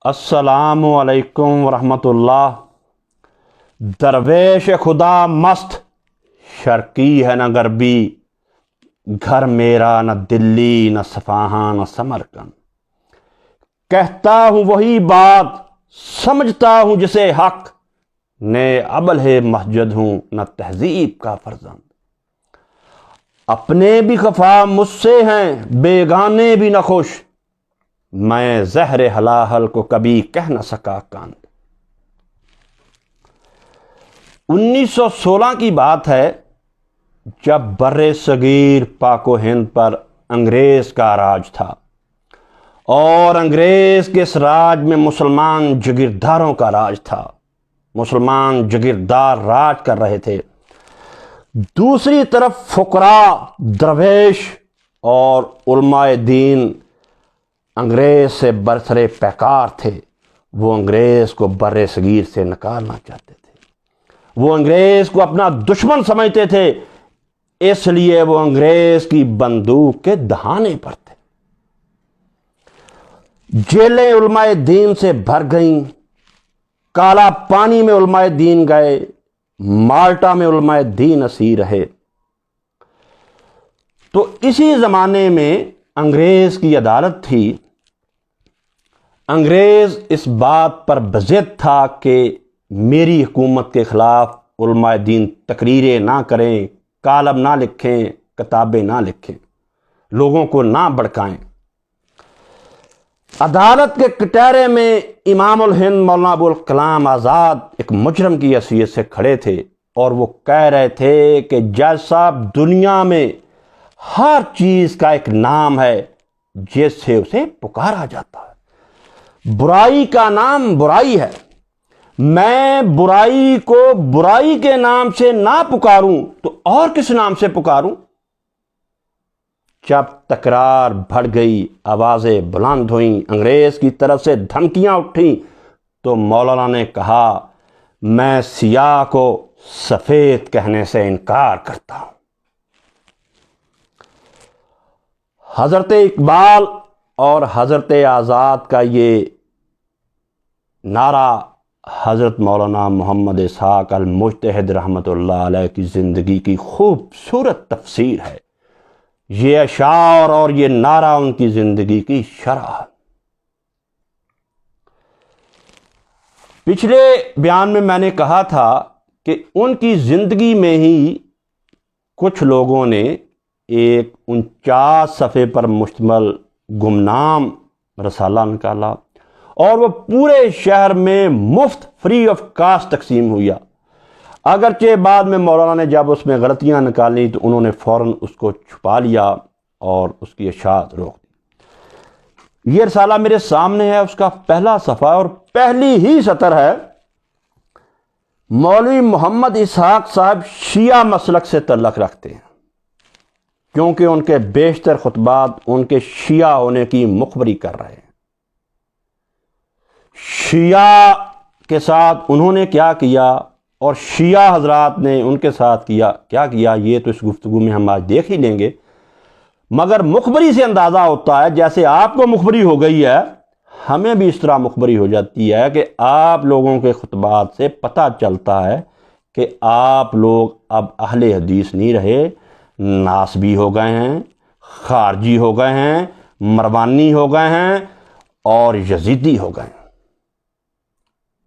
السلام علیکم ورحمۃ اللہ۔ درویش خدا مست، شرقی ہے نہ غربی، گھر میرا نہ دلی نہ صفاہاں نہ سمرقند۔ کہتا ہوں وہی بات، سمجھتا ہوں جسے حق، نئے ابلہ مسجد ہوں نہ تہذیب کا فرزند۔ اپنے بھی خفا مجھ سے ہیں، بیگانے بھی نہ خوش، میں زہر ہلاہل کو کبھی کہہ نہ سکا کاند۔ 1916 کی بات ہے، جب بر صغیر پاک و ہند پر انگریز کا راج تھا اور انگریز کے اس راج میں مسلمان جگیرداروں کا راج تھا۔ مسلمان جگیردار راج کر رہے تھے، دوسری طرف فقراء، درویش اور علماء دین انگریز سے برسرے پیکار تھے۔ وہ انگریز کو بر صغیر سے نکالنا چاہتے تھے، وہ انگریز کو اپنا دشمن سمجھتے تھے، اس لیے وہ انگریز کی بندوق کے دہانے پر تھے۔ جیلیں علماء دین سے بھر گئیں، کالا پانی میں علماء دین گئے، مالٹا میں علماء دین اسیر رہے۔ تو اسی زمانے میں انگریز کی عدالت تھی۔ انگریز اس بات پر بضد تھا کہ میری حکومت کے خلاف علماء دین تقریریں نہ کریں، کالم نہ لکھیں، کتابیں نہ لکھیں، لوگوں کو نہ بھڑکائیں۔ عدالت کے کٹہرے میں امام الہند مولانا ابوالکلام آزاد ایک مجرم کی حیثیت سے کھڑے تھے اور وہ کہہ رہے تھے کہ جج صاحب، دنیا میں ہر چیز کا ایک نام ہے جس سے اسے پکارا جاتا ہے۔ برائی کا نام برائی ہے، میں برائی کو برائی کے نام سے نہ پکاروں تو اور کس نام سے پکاروں؟ جب تکرار بڑھ گئی، آوازیں بلند ہوئیں، انگریز کی طرف سے دھمکیاں اٹھیں، تو مولانا نے کہا، میں سیاہ کو سفید کہنے سے انکار کرتا ہوں۔ حضرت اقبال اور حضرت آزاد کا یہ نعرہ حضرت مولانا محمد اسحاق المجتہد رحمۃ اللہ علیہ کی زندگی کی خوبصورت تفسیر ہے۔ یہ اشعار اور یہ نعرہ ان کی زندگی کی شرح ہے۔ پچھلے بیان میں نے کہا تھا کہ ان کی زندگی میں ہی کچھ لوگوں نے ایک 49 صفحے پر مشتمل گمنام رسالہ نکالا اور وہ پورے شہر میں مفت فری آف کاسٹ تقسیم ہوا۔ اگرچہ بعد میں مولانا نے جب اس میں غلطیاں نکالی تو انہوں نے فوراً اس کو چھپا لیا اور اس کی اشاعت روک دی۔ یہ رسالہ میرے سامنے ہے، اس کا پہلا صفحہ اور پہلی ہی سطر ہے، مولوی محمد اسحاق صاحب شیعہ مسلک سے تعلق رکھتے ہیں، کیونکہ ان کے بیشتر خطبات ان کے شیعہ ہونے کی مخبری کر رہے ہیں۔ شیعہ کے ساتھ انہوں نے کیا کیا اور شیعہ حضرات نے ان کے ساتھ کیا کیا، یہ تو اس گفتگو میں ہم آج دیکھ ہی لیں گے، مگر مخبری سے اندازہ ہوتا ہے، جیسے آپ کو مخبری ہو گئی ہے، ہمیں بھی اس طرح مخبری ہو جاتی ہے کہ آپ لوگوں کے خطبات سے پتہ چلتا ہے کہ آپ لوگ اب اہل حدیث نہیں رہے، ناسبی ہو گئے ہیں، خارجی ہو گئے ہیں، مروانی ہو گئے ہیں اور یزیدی ہو گئے ہیں۔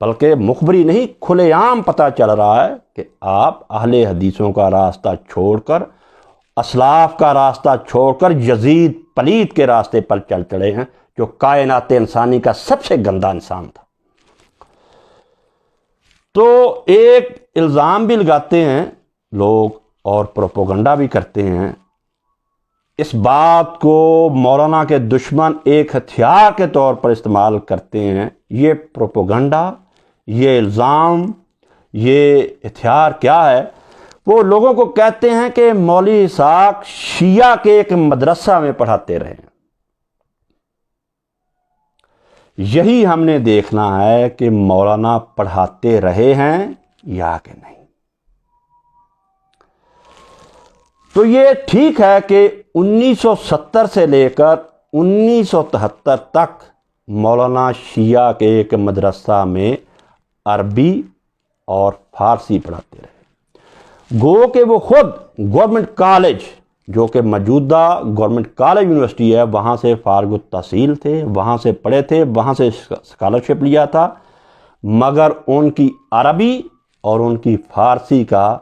بلکہ مخبری نہیں، کھلے عام پتہ چل رہا ہے کہ آپ اہل حدیثوں کا راستہ چھوڑ کر، اسلاف کا راستہ چھوڑ کر یزید پلید کے راستے پر چل چڑے ہیں، جو کائنات انسانی کا سب سے گندا انسان تھا۔ تو ایک الزام بھی لگاتے ہیں لوگ اور پروپوگنڈا بھی کرتے ہیں، اس بات کو مولانا کے دشمن ایک ہتھیار کے طور پر استعمال کرتے ہیں۔ یہ پروپوگنڈا، یہ الزام، یہ ہتھیار کیا ہے؟ وہ لوگوں کو کہتے ہیں کہ مولوی اسحاق شیعہ کے ایک مدرسہ میں پڑھاتے رہے ہیں۔ یہی ہم نے دیکھنا ہے کہ مولانا پڑھاتے رہے ہیں یا کہ نہیں۔ تو یہ ٹھیک ہے کہ 1970 سے لے کر 1973 تک مولانا شیعہ کے ایک مدرسہ میں عربی اور فارسی پڑھاتے رہے، گو کہ وہ خود گورنمنٹ کالج جو کہ موجودہ گورنمنٹ کالج یونیورسٹی ہے وہاں سے فارغ التحصیل تھے، وہاں سے پڑھے تھے، وہاں سے اسکالرشپ لیا تھا، مگر ان کی عربی اور ان کی فارسی کا،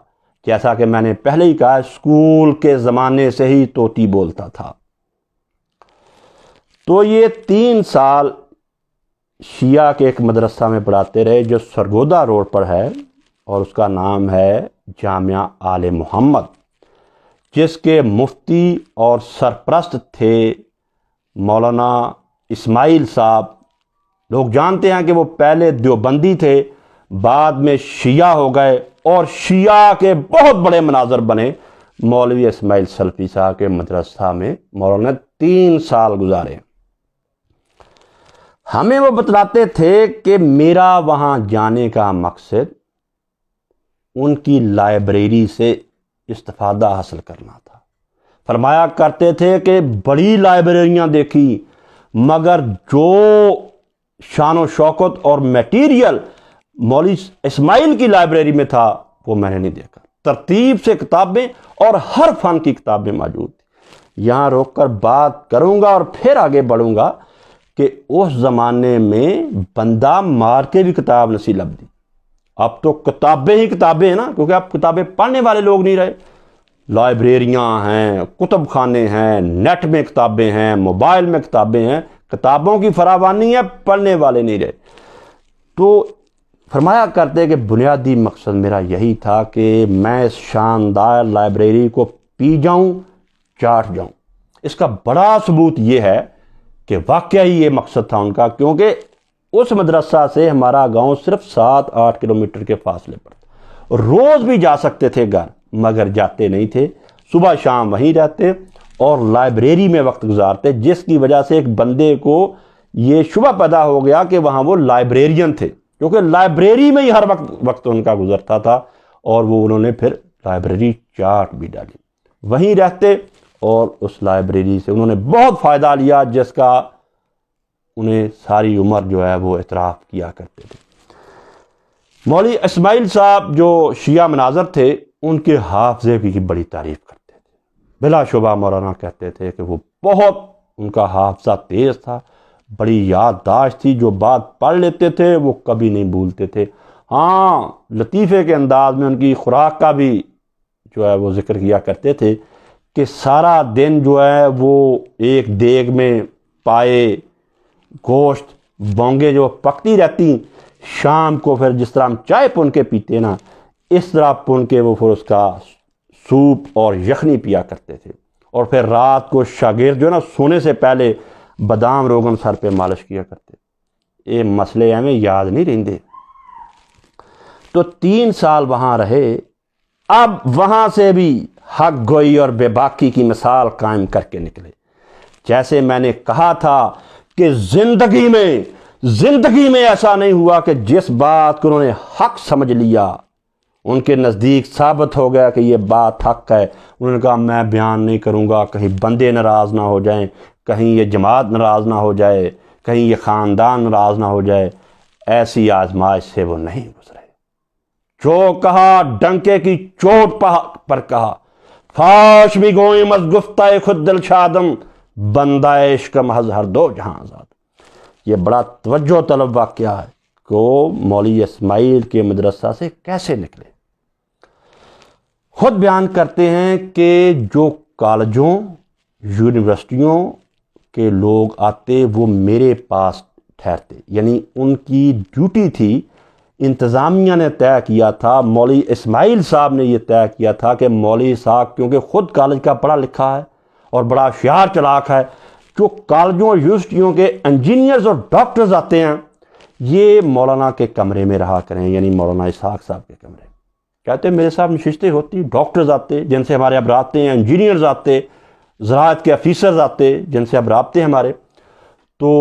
جیسا کہ میں نے پہلے ہی کہا، اسکول کے زمانے سے ہی طوطی بولتا تھا۔ تو یہ 3 سال شیعہ کے ایک مدرسہ میں پڑھاتے رہے جو سرگودا روڈ پر ہے، اور اس کا نام ہے جامعہ آل محمد، جس کے مفتی اور سرپرست تھے مولانا اسماعیل صاحب۔ لوگ جانتے ہیں کہ وہ پہلے دیوبندی تھے، بعد میں شیعہ ہو گئے، اور شیعہ کے بہت بڑے مناظر بنے۔ مولوی اسماعیل سلفی صاحب کے مدرسہ میں مولانا نے 3 سال گزارے۔ ہمیں وہ بتلاتے تھے کہ میرا وہاں جانے کا مقصد ان کی لائبریری سے استفادہ حاصل کرنا تھا۔ فرمایا کرتے تھے کہ بڑی لائبریریاں دیکھی، مگر جو شان و شوکت اور میٹیریل مولوی اسماعیل کی لائبریری میں تھا وہ میں نے نہیں دیکھا۔ ترتیب سے کتابیں اور ہر فن کی کتابیں موجود تھیں۔ یہاں روک کر بات کروں گا اور پھر آگے بڑھوں گا کہ اس زمانے میں بندہ مار کے بھی کتاب نصیب لب دی۔ اب تو کتابیں ہی کتابیں ہیں نا، کیونکہ اب کتابیں پڑھنے والے لوگ نہیں رہے۔ لائبریریاں ہیں، کتب خانے ہیں، نیٹ میں کتابیں ہیں، موبائل میں کتابیں ہیں، کتابوں کی فراوانی ہے، پڑھنے والے نہیں رہے۔ تو فرمایا کرتے کہ بنیادی مقصد میرا یہی تھا کہ میں اس شاندار لائبریری کو پی جاؤں، چاٹ جاؤں۔ اس کا بڑا ثبوت یہ ہے کہ واقعی یہ مقصد تھا ان کا، کیونکہ اس مدرسہ سے ہمارا گاؤں صرف 7-8 کلومیٹر کے فاصلے پر تھا۔ روز بھی جا سکتے تھے گھر، مگر جاتے نہیں تھے، صبح شام وہیں رہتے اور لائبریری میں وقت گزارتے، جس کی وجہ سے ایک بندے کو یہ شبہ پیدا ہو گیا کہ وہاں وہ لائبریرین تھے، کیونکہ لائبریری میں ہی ہر وقت ان کا گزرتا تھا، اور وہ انہوں نے پھر لائبریری چارٹ بھی ڈالی، وہیں رہتے، اور اس لائبریری سے انہوں نے بہت فائدہ لیا، جس کا انہیں ساری عمر جو ہے وہ اعتراف کیا کرتے تھے۔ مولوی اسماعیل صاحب جو شیعہ مناظر تھے، ان کے حافظے کی بڑی تعریف کرتے تھے۔ بلا شبہ مولانا کہتے تھے کہ وہ بہت، ان کا حافظہ تیز تھا، بڑی یادداشت تھی، جو بات پڑھ لیتے تھے وہ کبھی نہیں بھولتے تھے۔ ہاں، لطیفے کے انداز میں ان کی خوراک کا بھی جو ہے وہ ذکر کیا کرتے تھے کہ سارا دن جو ہے وہ ایک دیگ میں پائے، گوشت، بونگے جو پکتی رہتی، شام کو پھر جس طرح ہم چائے پن کے پیتے نا، اس طرح پن کے وہ پھر اس کا سوپ اور یخنی پیا کرتے تھے، اور پھر رات کو شاگرد جو ہے نا سونے سے پہلے بادام روغن سر پہ مالش کیا کرتے۔ یہ مسئلے ہمیں یاد نہیں رہندے۔ تو 3 سال وہاں رہے۔ اب وہاں سے بھی حق گوئی اور بے باکی کی مثال قائم کر کے نکلے۔ جیسے میں نے کہا تھا کہ زندگی میں ایسا نہیں ہوا کہ جس بات کو انہوں نے حق سمجھ لیا، ان کے نزدیک ثابت ہو گیا کہ یہ بات حق ہے، انہوں نے کہا میں بیان نہیں کروں گا، کہیں بندے ناراض نہ ہو جائیں، کہیں یہ جماعت ناراض نہ ہو جائے، کہیں یہ خاندان ناراض نہ ہو جائے۔ ایسی آزمائش سے وہ نہیں گزرے۔ جو کہا ڈنکے کی چوٹ پر کہا، فاش بھی گوئیں از گفتہ خود دل شادم، بندہ عشق محض ہر دو جہاں آزاد۔ یہ بڑا توجہ طلب واقعہ ہے کہ وہ مولوی اسماعیل کے مدرسہ سے کیسے نکلے۔ خود بیان کرتے ہیں کہ جو کالجوں، یونیورسٹیوں کے لوگ آتے وہ میرے پاس ٹھہرتے، یعنی ان کی ڈیوٹی تھی۔ انتظامیہ نے طے کیا تھا، مولوی اسماعیل صاحب نے یہ طے کیا تھا کہ مولوی صاحب کیونکہ خود کالج کا پڑھا لکھا ہے اور بڑا ہوشیار چلاک ہے، جو کالجوں اور یونیورسٹیوں کے انجینئرز اور ڈاکٹرز آتے ہیں یہ مولانا کے کمرے میں رہا کریں، یعنی مولانا اسحاق صاحب کے کمرے۔ کہتے ہیں میرے صاحب نشستیں ہوتی، ڈاکٹرز آتے جن سے ہمارے اب رابطے ہیں، انجینئرز آتے، زراعت کے آفیسرز آتے جن سے اب رابطے ہمارے، تو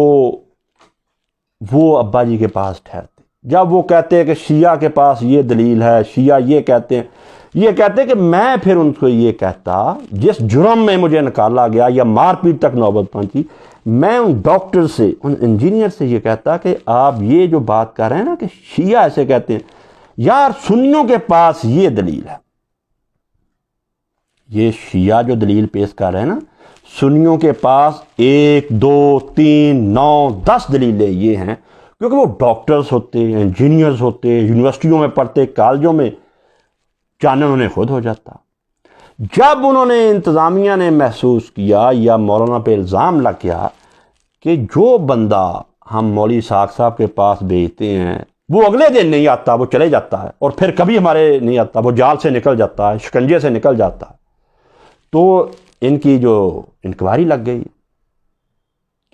وہ ابا جی کے پاس ٹھہرتے۔ جب وہ کہتے ہیں کہ شیعہ کے پاس یہ دلیل ہے، شیعہ یہ کہتے ہیں، یہ کہتے ہیں کہ میں پھر ان کو یہ کہتا جس جرم میں مجھے نکالا گیا یا مار پیٹ تک نوبت پہنچی، میں ان ڈاکٹر سے، ان انجینئر سے یہ کہتا کہ آپ یہ جو بات کر رہے ہیں نا کہ شیعہ ایسے کہتے ہیں، یار سنیوں کے پاس یہ دلیل ہے، یہ شیعہ جو دلیل پیش کر رہے ہیں نا، سنیوں کے پاس 1 2 3 9 10 دلیلیں یہ ہیں، کیونکہ وہ ڈاکٹرز ہوتے ہیں، انجینئرز ہوتے ہیں، یونیورسٹیوں میں پڑھتے، کالجوں میں، چاہنے انہوں نے خود ہو جاتا۔ جب انہوں نے انتظامیہ نے محسوس کیا یا مولانا پہ الزام لگ گیا کہ جو بندہ ہم مولوی اسحاق صاحب کے پاس بھیجتے ہیں وہ اگلے دن نہیں آتا، وہ چلے جاتا ہے، اور پھر کبھی ہمارے نہیں آتا، وہ جال سے نکل جاتا ہے، شکنجے سے نکل جاتا ہے، تو ان کی جو انکوائری لگ گئی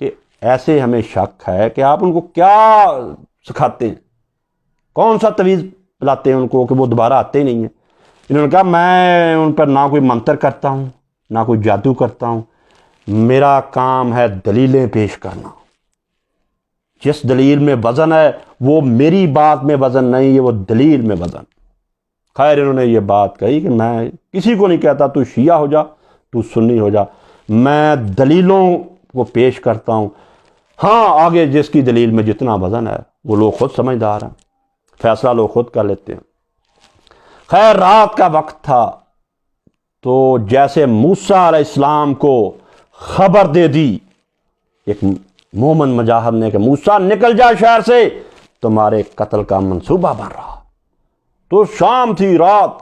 کہ ایسے ہمیں شک ہے کہ آپ ان کو کیا سکھاتے ہیں، کون سا تویز پلاتے ہیں ان کو کہ وہ دوبارہ آتے ہی نہیں ہیں۔ انہوں نے کہا میں ان پر نہ کوئی منتر کرتا ہوں، نہ کوئی جادو کرتا ہوں، میرا کام ہے دلیلیں پیش کرنا، جس دلیل میں وزن ہے وہ میری بات میں وزن نہیں ہے، وہ دلیل میں وزن۔ خیر انہوں نے یہ بات کہی کہ میں کسی کو نہیں کہتا تو شیعہ ہو جا، تو سنی ہو جا، میں دلیلوں کو پیش کرتا ہوں، ہاں آگے جس کی دلیل میں جتنا وزن ہے وہ لوگ خود سمجھدار ہیں، فیصلہ لوگ خود کر لیتے ہیں۔ خیر رات کا وقت تھا، تو جیسے موسیٰ علیہ السلام کو خبر دے دی ایک مومن مجاہد نے کہ موسیٰ نکل جا شہر سے، تمہارے قتل کا منصوبہ بن رہا، تو شام تھی، رات،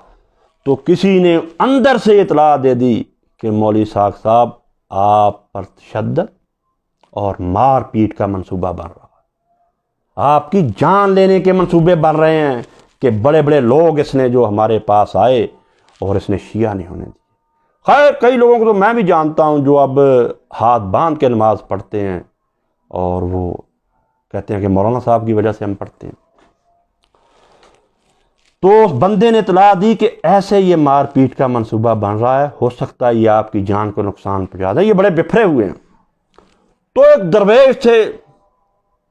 تو کسی نے اندر سے اطلاع دے دی کہ مولوی اسحاق صاحب آپ پر تشدد اور مار پیٹ کا منصوبہ بن رہا ہے، آپ کی جان لینے کے منصوبے بن رہے ہیں، کہ بڑے بڑے لوگ اس نے جو ہمارے پاس آئے اور اس نے شیعہ نہیں ہونے دی۔ خیر کئی لوگوں کو تو میں بھی جانتا ہوں جو اب ہاتھ باندھ کے نماز پڑھتے ہیں اور وہ کہتے ہیں کہ مولانا صاحب کی وجہ سے ہم پڑھتے ہیں۔ تو بندے نے اطلاع دی کہ ایسے یہ مار پیٹ کا منصوبہ بن رہا ہے، ہو سکتا ہے یہ آپ کی جان کو نقصان پہنچا دے، یہ بڑے بفرے ہوئے ہیں۔ تو ایک درویش تھے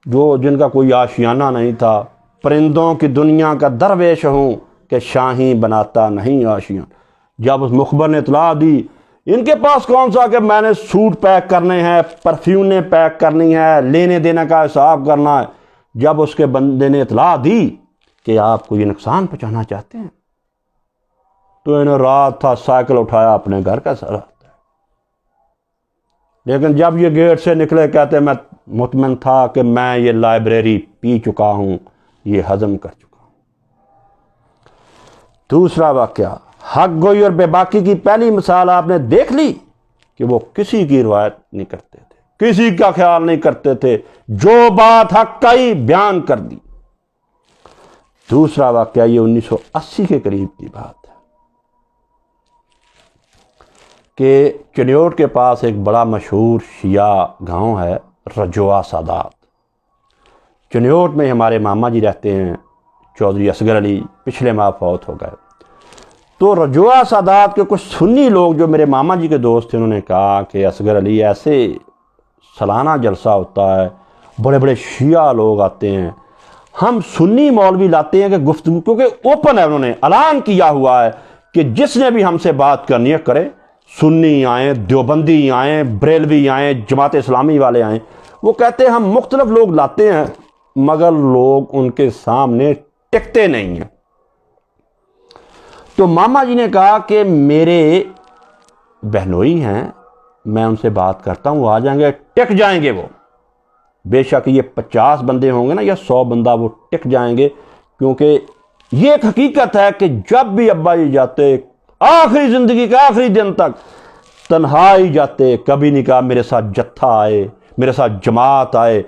جو جن کا کوئی آشیانہ نہیں تھا، پرندوں کی دنیا کا درویش ہوں کہ شاہی بناتا نہیں آشیاں۔ جب اس مخبر نے اطلاع دی، ان کے پاس کون سا کہ میں نے سوٹ پیک کرنے ہیں، پرفیومیں پیک کرنی ہے، لینے دینے کا حساب کرنا ہے، جب اس کے بندے نے اطلاع دی کہ آپ کو یہ نقصان پہنچانا چاہتے ہیں، تو انہوں رات تھا، سائیکل اٹھایا، اپنے گھر کا سر۔ لیکن جب یہ گیٹ سے نکلے کہتے میں مطمئن تھا کہ میں یہ لائبریری پی چکا ہوں، یہ ہضم کر چکا ہوں۔ دوسرا واقعہ، حق گوئی اور بے باکی کی پہلی مثال آپ نے دیکھ لی کہ وہ کسی کی روایت نہیں کرتے تھے، کسی کا خیال نہیں کرتے تھے، جو بات حق کہی بیان کر دی۔ دوسرا واقعہ یہ 1980 کے قریب کی بات ہے کہ چنیوٹ کے پاس ایک بڑا مشہور شیعہ گاؤں ہے، رجوع سادات۔ چنیوٹ میں ہمارے ماما جی رہتے ہیں، چودھری اصغر علی، پچھلے ماہ فوت ہو گئے۔ تو رجوع سادات کے کچھ سنی لوگ جو میرے ماما جی کے دوست تھے، انہوں نے کہا کہ اصغر علی ایسے سالانہ جلسہ ہوتا ہے، بڑے بڑے شیعہ لوگ آتے ہیں، ہم سنی مولوی لاتے ہیں کہ گفتگو، کیونکہ اوپن ہے، انہوں نے اعلان کیا ہوا ہے کہ جس نے بھی ہم سے بات کرنی ہے کرے، سنی آئیں، دیوبندی آئیں، بریلوی آئیں، جماعت اسلامی والے آئیں۔ وہ کہتے ہیں ہم مختلف لوگ لاتے ہیں مگر لوگ ان کے سامنے ٹکتے نہیں ہیں۔ تو ماما جی نے کہا کہ میرے بہنوئی ہیں، میں ان سے بات کرتا ہوں، وہ آ جائیں گے، ٹک جائیں گے، وہ بے شک یہ 50 بندے ہوں گے نا یا 100 بندہ، وہ ٹک جائیں گے، کیونکہ یہ ایک حقیقت ہے کہ جب بھی ابا جی جاتے آخری زندگی کا آخری دن تک تنہا ہی جاتے، کبھی نہیں کہا میرے ساتھ جتھا آئے، میرے ساتھ جماعت آئے۔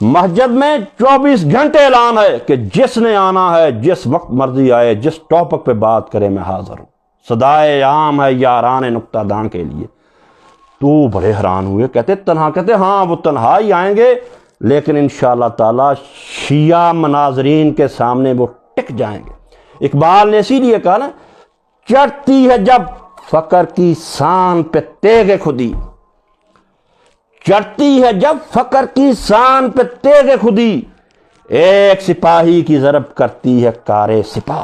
مسجد میں 24 گھنٹے اعلان ہے کہ جس نے آنا ہے، جس وقت مرضی آئے، جس ٹاپک پہ بات کرے میں حاضر ہوں، صدائے عام ہے یاران نقطہ داں کے لیے۔ تو بڑے حیران ہوئے، کہتے تنہا؟ کہتے ہاں وہ تنہا ہی آئیں گے، لیکن انشاءاللہ تعالی شیعہ مناظرین کے سامنے وہ ٹک جائیں گے۔ اقبال نے اسی لیے کہا نا، چڑھتی ہے جب فقر کی سان پہ تیغ خودی، چڑھتی ہے جب فقر کی سان پہ تیغ خودی، ایک سپاہی کی ضرب کرتی ہے کار سپاہ۔